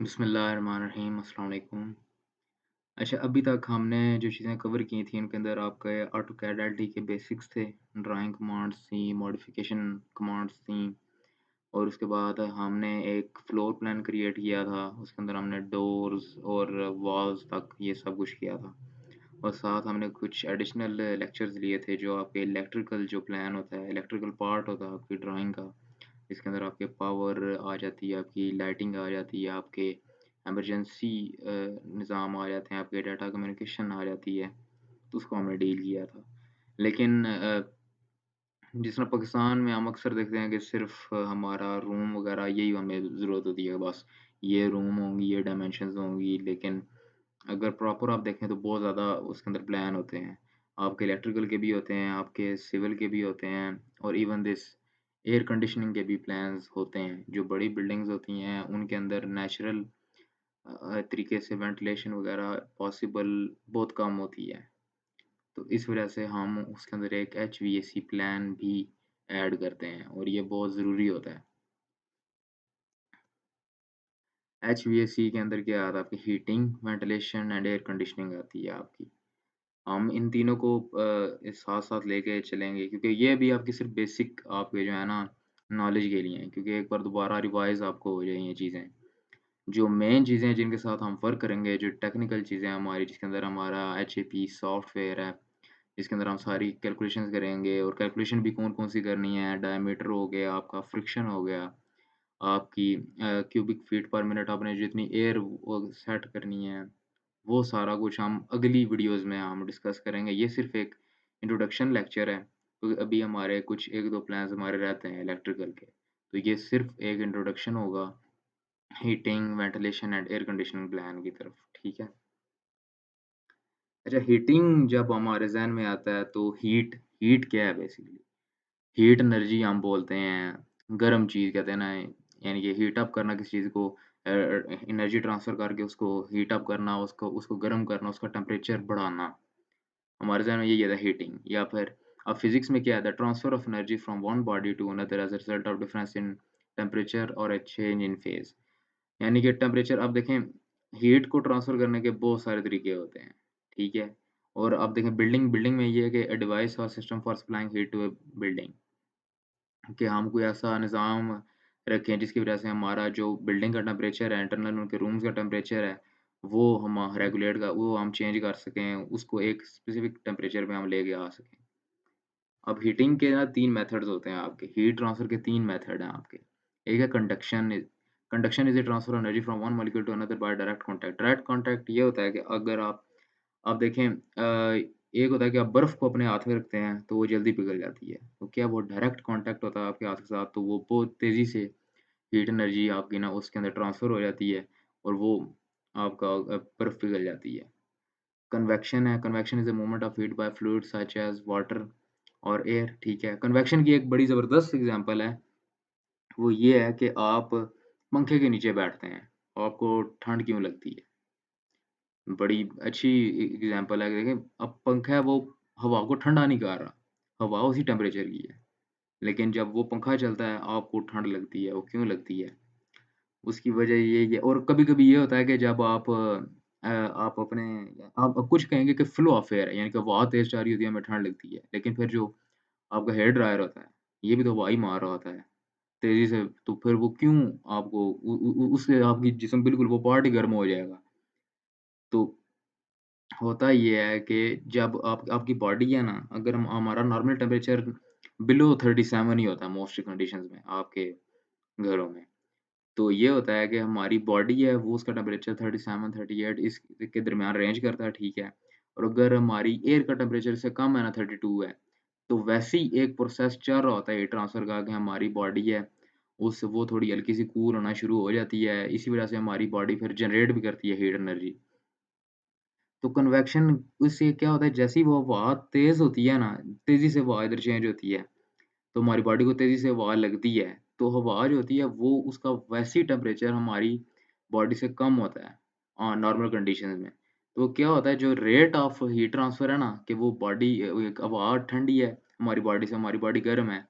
बिस्मिल्लाहिर्रहमानिर्रहीम, अस्सलाम वालेकुम। अच्छा, अभी तक हमने जो चीज़ें कवर की थी उनके अंदर आपके ऑटोकैड एलटी के बेसिक्स थे, ड्राइंग कमांड्स थी, मॉडिफिकेशन कमांड्स थी और उसके बाद हमने एक फ्लोर प्लान क्रिएट किया था। उसके अंदर हमने डोर्स और वॉल्स तक ये सब कुछ किया था और साथ हमने कुछ एडिशनल लेक्चर्स लिए थे जो आपके इलेक्ट्रिकल जो प्लान होता है, इलेक्ट्रिकल पार्ट होता है आपकी ड्राइंग का। इसके अंदर आपके पावर आ जाती है, आपकी लाइटिंग आ जाती है, आपके इमरजेंसी निज़ाम आ जाते हैं, आपके डाटा कम्युनिकेशन आ जाती है, तो उसको हमने डील किया था। लेकिन जिस तरह पाकिस्तान में हम अक्सर देखते हैं कि सिर्फ़ हमारा रूम वग़ैरह यही हमें ज़रूरत होती है बस, ये रूम होंगी, ये डायमेंशंस होंगी, लेकिन अगर प्रॉपर आप देखें तो बहुत ज़्यादा उसके अंदर प्लान होते हैं। आपके इलेक्ट्रिकल के भी होते हैं, आपके सिविल के भी होते हैं और इवन दिस एयर कंडीशनिंग के भी प्लान्स होते हैं। जो बड़ी बिल्डिंग्स होती हैं, उनके अंदर नेचुरल तरीके से वेंटिलेशन वगैरह पॉसिबल बहुत कम होती है। तो इस वजह से हम उसके अंदर एक एचवीएसी प्लान भी ऐड करते हैं और ये बहुत ज़रूरी होता है। एचवीएसी के अंदर क्या आता है आपकी heating, ventilation and air conditioning आती है आपकी। हम इन तीनों को साथ-साथ लेके चलेंगे क्योंकि ये भी आपकी सिर्फ़ बेसिक आपके जो है ना नॉलेज के लिए हैं क्योंकि एक बार दोबारा रिवाइज़ आपको हो जाएँ ये चीज़ें। जो मेन चीज़ें हैं जिनके साथ हम वर्क करेंगे, जो टेक्निकल चीज़ें हैं हमारी जिसके अंदर हमारा एचएपी सॉफ्टवेयर है, जिसके अंदर हम सारी कैलकुलेशंस करेंगे और कैलकुलेशन भी कौन-कौन सी करनी है, डायमीटर हो गया, आपका फ्रिक्शन हो गया, आपकी क्यूबिक फीट पर मिनट आपने जितनी एयर वो सेट करनी है, वो सारा कुछ हम अगली वीडियोज़ में हम डिस्कस करेंगे। ये सिर्फ़ एक इंट्रोडक्शन लेक्चर है, क्योंकि अभी हमारे कुछ 1-2 प्लान्स हमारे रहते हैं इलेक्ट्रिकल के। तो ये सिर्फ़ एक इंट्रोडक्शन होगा heating, ventilation and air conditioning plan की तरफ, ठीक है? अच्छा, हीटिंग जब हमारे ज़हन में आता है तो हीट हीट क्या है बेसिकली? हीट एनर्जी हम बोलते हैं, गर्म चीज़ कहते हैं ना, यानी कि हीट अप करना किसी चीज़ को एनर्जी ट्रांसफ़र करके उसको हीट अप करना, उसको उसको गर्म करना, उसका टेम्परेचर बढ़ाना। हमारे ज़हन में यही आता है हीटिंग या फिर अब फिज़िक्स में क्या आता है transfer of energy from one body to another as a result of difference in temperature और अ चेंज इन फ़ेज़। यानी कि टेम्परेचर आप देखें, हीट को ट्रांसफ़र करने के बहुत सारे तरीके होते हैं, ठीक है? और आप देखें बिल्डिंग बिल्डिंग में ये है कि अ डिवाइस और system for supplying heat to a building कि हम कोई ऐसा निज़ाम रखें जिसकी वज़ह से हमारा जो बिल्डिंग का टेम्परेचर है, इंटरनल उनके रूम्स का टेम्परेचर है, वो हम रेगुलेट का वो हम चेंज कर सकें, उसको एक स्पेसिफ़िक टेम्परेचर पे हम लेके आ सकें। अब हीटिंग के ना 3 मेथड्स होते हैं आपके, हीट ट्रांसफ़र के 3 मेथड हैं आपके। एक है conduction is the transfer of energy from one molecule to another by direct contact. Direct contact ये होता है कि अगर आप देखें एक होता है कि आप बर्फ़ को अपने हाथ में रखते हैं, तो वो जल्दी पिघल जाती है। तो क्या वो डायरेक्ट कॉन्टैक्ट होता है आपके हाथ के साथ, तो वो बहुत तेज़ी से हीट एनर्जी आपकी ना उसके अंदर ट्रांसफ़र हो जाती है और वो आपका बर्फ़ पिघल जाती है। Convection is the movement of heat bye fluids such as water और एयर, ठीक है। कन्वेक्शन की एक बड़ी ज़बरदस्त एग्ज़ाम्पल है, वो ये है कि आप पंखे के नीचे बैठते हैं, और आपको ठंड क्यों लगती है? बड़ी अच्छी एग्ज़ाम्पल है, देखें अब पंखा है वो हवा को ठंडा नहीं कर रहा, हवा उसी टेम्परेचर की है। लेकिन जब वो पंखा चलता है, आपको ठंड लगती है, वो क्यों लगती है? उसकी वजह ये और कभी-कभी ये होता है कि जब आप अपने आप कुछ कहेंगे कि फ्लो ऑफ एयर है, यानी कि हवा तेज़ जा रही होती है, हमें ठंड लगती है। लेकिन फिर जो आपका हेयर ड्रायर होता है, ये भी तो हवा ही मार रहा होता है तेज़ी से, तो फिर वो क्यों आपको उ उससे आपकी जिस्म बिल्कुल वो पार्ट ही गर्म हो जाएगा। तो होता ये है कि जब आपकी बॉडी है ना, अगर हम हमारा नॉर्मल टेम्परेचर बिलो 37 ही होता है मोस्ट कंडीशंस में आपके घरों में। तो ये होता है कि हमारी बॉडी है वो उसका टेम्परेचर 37, 38 इस के दरमियान रेंज करता है, ठीक है। और अगर हमारी एयर का टेम्परेचर इससे कम है ना 32 है, तो वैसे ही एक प्रोसेस चल रहा होता है हीट ट्रांसफर का कि हमारी बॉडी है, उस वो थोड़ी हल्की सी कूल होना शुरू हो जाती है। इसी वजह से हमारी बॉडी फिर जनरेट भी करती है हीट एनर्जी। तो कन्वेक्शन उससे क्या होता है, जैसे ही वो हवा तेज़ होती है ना, तेज़ी से हवा इधर चेंज होती है, तो हमारी बॉडी को तेज़ी से हवा लगती है, तो हवा जो होती है वो उसका वैसे ही टेम्परेचर हमारी बॉडी से कम होता है नॉर्मल कंडीशंस में। तो क्या होता है जो रेट ऑफ हीट ट्रांसफर है ना कि वो बॉडी एक हवा ठंडी है हमारी बॉडी से, हमारी बॉडी गर्म है,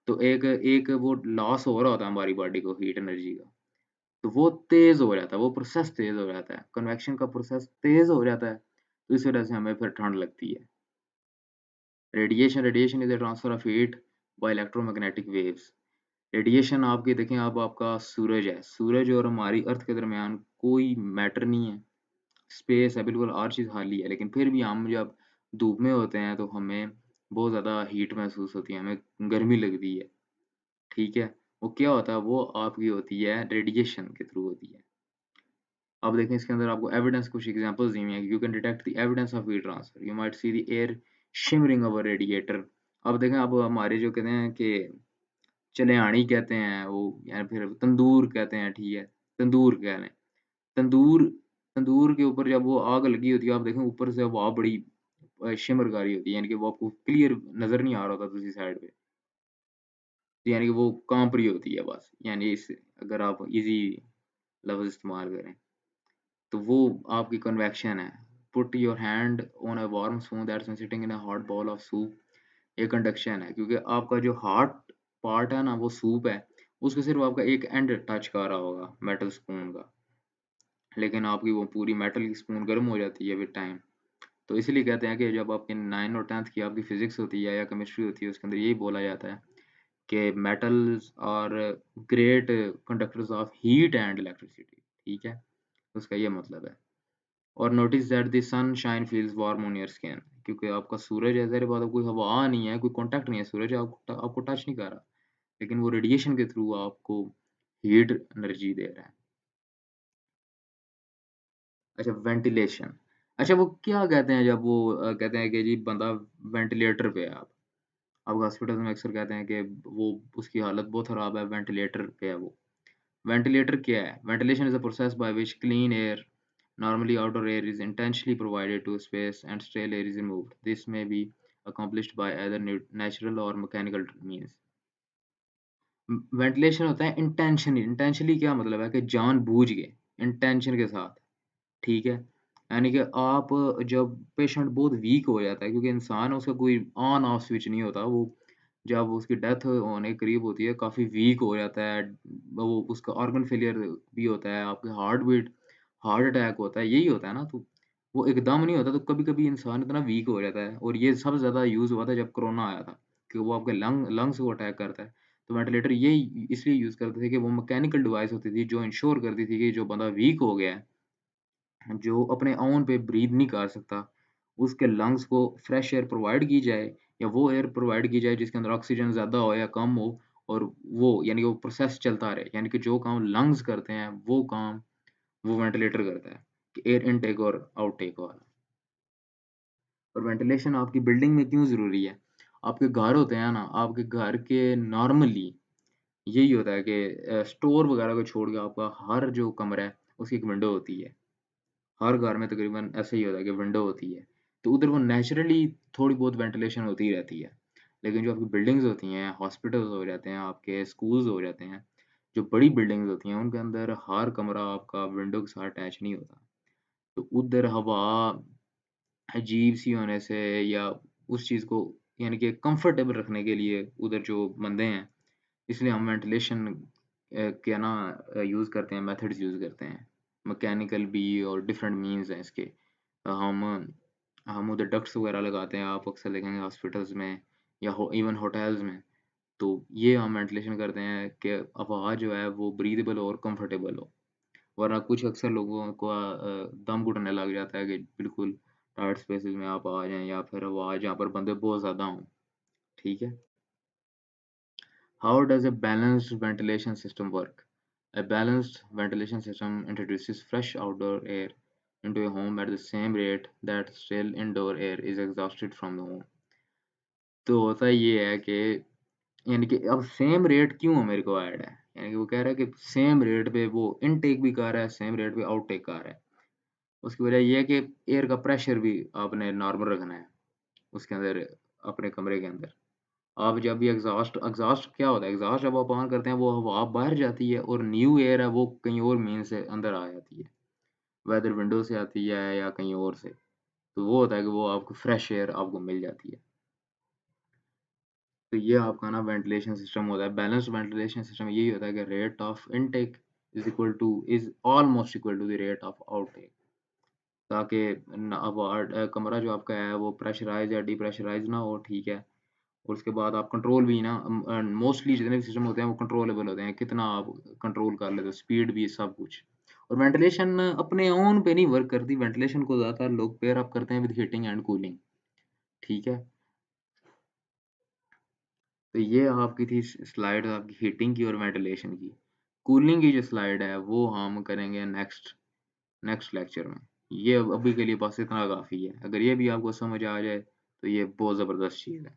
तो एक एक वो लॉस हो रहा होता है हमारी बॉडी को हीट एनर्जी का। तो वो तेज़ हो जाता है, वो प्रोसेस तेज़ हो जाता है, कन्वेक्शन का प्रोसेस तेज़ हो जाता है, तो इस वजह से हमें फिर ठंड लगती है। Radiation is a transfer of heat bye electromagnetic waves. Radiation आपकी देखें अब आपका सूरज है, सूरज और हमारी अर्थ के दरमियान कोई मैटर नहीं है, स्पेस है, बिल्कुल हर चीज़ खाली है, लेकिन फिर भी हम जब धूप में होते हैं तो हमें बहुत ज़्यादा हीट महसूस होती है, हमें गर्मी लगती है, ठीक है? वो क्या होता है, वो आपकी होती है रेडिएशन के थ्रू होती है। अब देखें इसके अंदर आपको एविडेंस कुछ एग्ज़ाम्पल्स दी हुई हैं, you can detect the evidence of heat transfer, you might see the air shimmering over radiator. अब देखें अब हमारे जो कहते हैं कि चलेहानी कहते हैं वो या फिर तंदूर कहते हैं, ठीक है? तंदूर कह लें। तंदूर तंदूर के ऊपर जब वो आग लगी होती है, आप देखें ऊपर से हवा बड़ी शिमर कर रही होती है, यानी कि वो आपको क्लियर नज़र नहीं आ रहा होता दूसरी साइड पे। यानी कि वो काँप रही होती है बस, यानी इस अगर आप ईज़ी लफ़्ज़ इस्तेमाल करें। तो वो आपकी कन्वेक्शन है। Put your hand on a warm spoon that's been sitting in a hot bowl of soup, ये कंडक्शन है क्योंकि आपका जो हॉट पार्ट है ना वो सूप है, उसको सिर्फ़ आपका एक एंड टच कर रहा होगा मेटल स्पून का, लेकिन आपकी वो पूरी मेटल की स्पून गर्म हो जाती है विद टाइम। तो इसीलिए कहते हैं कि जब आपकी 9 और 10th की आपकी फिज़िक्स होती है या केमिस्ट्री होती है उसके अंदर यही बोला जाता है कि metals are great conductors of heat and electricity, ठीक है? उसका ये मतलब है। और notice that the sunshine feels warm on your skin, क्योंकि आपका सूरज है, ज़ाहिर बात है कोई हवा नहीं है, कोई कॉन्टैक्ट नहीं है, सूरज आपको टच नहीं कर रहा, लेकिन वो रेडिएशन के थ्रू आपको हीट एनर्जी दे रहा है। अच्छा वेंटिलेशन, अच्छा वो क्या कहते हैं जब वो कहते हैं कि जी बंदा वेंटिलेटर पे है अब हॉस्पिटल में अक्सर कहते हैं कि वो उसकी हालत बहुत ख़राब है, वेंटिलेटर पे है वो। वेंटिलेटर क्या है? Ventilation is a process by which clean air, normally outdoor air, is intentionally provided to a space and stale air is removed. This may be accomplished by either natural or mechanical means. Ventilation होता है intentionally, intentionally क्या मतलब है कि जानबूझ के, intention के साथ, ठीक है? यानी कि आप जब पेशेंट बहुत वीक हो जाता है क्योंकि इंसान उसका कोई ऑन ऑफ स्विच नहीं होता, वो जब उसकी डेथ होने के करीब होती है, काफ़ी वीक हो जाता है, वो उसका ऑर्गन फेलियर भी होता है, आपकी हार्ट बीट हार्ट अटैक होता है, यही होता है ना? तो वो एकदम नहीं होता, तो कभी-कभी इंसान इतना वीक हो जाता है और ये सबसे ज़्यादा यूज़ हुआ था जब कोरोना आया था, कि वो आपके लंग्स को अटैक करता है। तो वेंटिलेटर यही इसलिए यूज़ करते थे कि वो मैकेनिकल डिवाइस होती थी जो इंश्योर करती थी कि जो बंदा वीक हो गया है, जो अपने ओन पे ब्रीथ नहीं कर सकता, उसके लंग्स को फ्रेश एयर प्रोवाइड की जाए या वो एयर प्रोवाइड की जाए जिसके अंदर ऑक्सीजन ज़्यादा हो या कम हो, और वो यानी कि वो प्रोसेस चलता रहे। यानी कि जो काम लंग्स करते हैं, वो काम वो वेंटिलेटर करता है, कि एयर इनटेक और आउटटेक वाला। और वेंटिलेशन आपकी बिल्डिंग में क्यों ज़रूरी है? आपके घर होते हैं ना, आपके घर के नॉर्मली यही होता है कि स्टोर वगैरह को छोड़ के आपका हर जो कमरा है, उसकी एक विंडो होती है। हर घर में तकरीबन ऐसा ही होता है कि विंडो होती है। तो उधर वो नेचुरली थोड़ी बहुत वेंटिलेशन होती ही रहती है। लेकिन जो आपकी बिल्डिंग्स होती हैं, हॉस्पिटल्स हो जाते हैं, आपके स्कूल्स हो जाते हैं, जो बड़ी बिल्डिंग्स होती हैं, उनके अंदर हर कमरा आपका विंडो के साथ अटैच नहीं होता। तो उधर हवा अजीब-सी होने से या उस चीज़ को यानी कि कंफर्टेबल रखने के लिए उधर जो बंदे हैं, इसलिए हम वेंटिलेशन के ना यूज़ करते हैं, मेथड्स यूज़ करते हैं। मैकेनिकल भी और डिफरेंट मीन्स हैं इसके। हम हम उधर डक्ट्स वगैरह लगाते हैं, आप अक्सर देखेंगे हॉस्पिटल्स में या इवन होटल्स में। तो ये हम वेंटिलेशन करते हैं कि हवा जो है वो ब्रीथेबल और कंफर्टेबल हो। वरना कुछ अक्सर लोगों को दम घुटने लग जाता है कि बिल्कुल टाइट स्पेसेस में आप आ जाएँ या फिर हवा जहाँ पर बंदे बहुत ज़्यादा हों, ठीक है? How does a balanced ventilation system work? A balanced ventilation system introduces fresh outdoor air into a home at the same rate that stale indoor air is exhausted from the home. तो होता ये है कि यानी कि अब same rate क्यों मेरे को ऐड है? यानी कि वो कह रहा है कि सेम रेट पे वो इनटेक भी कर रहा है, सेम रेट पे आउटटेक कर रहा है। उसकी वजह ये है कि एयर का प्रेशर भी आपने नॉर्मल रखना है, उसके अंदर अपने कमरे के अंदर। आप जब भी एग्ज़ॉस्ट एग्ज़ॉस्ट क्या होता है? एग्ज़ॉस्ट जब आप ऑन करते हैं वो हवा बाहर जाती है और न्यू एयर है वो कहीं और मीन्स से अंदर आ जाती है। वेदर विंडो से आती है या कहीं और से। तो वो होता है कि वो आपको फ्रेश एयर आपको मिल जाती है। तो ये आपका ना वेंटिलेशन सिस्टम होता है। बैलेंस्ड वेंटिलेशन सिस्टम यही होता है कि rate of intake is almost equal to the rate of outtake, ताकि कमरा जो आपका है वो प्रेशराइज़ या डिप्रेशराइज़ ना हो, ठीक है? और उसके बाद आप कंट्रोल भी ना मोस्टली जितने भी सिस्टम होते हैं वो कंट्रोलेबल होते हैं, कितना आप कंट्रोल कर लेते हो, स्पीड भी सब कुछ। और वेंटिलेशन अपने ओन पे नहीं वर्क करती, वेंटिलेशन को ज़्यादातर लोग पेयर अप करते हैं विद हीटिंग एंड कूलिंग, ठीक है? तो ये आपकी थी स्लाइड आपकी हीटिंग की और वेंटिलेशन की। कूलिंग की जो स्लाइड है वो हम करेंगे नेक्स्ट नेक्स्ट लेक्चर में। ये अभी के लिए बस इतना काफ़ी है। अगर ये भी आपको समझ आ जाए तो ये बहुत ज़बरदस्त चीज़ है।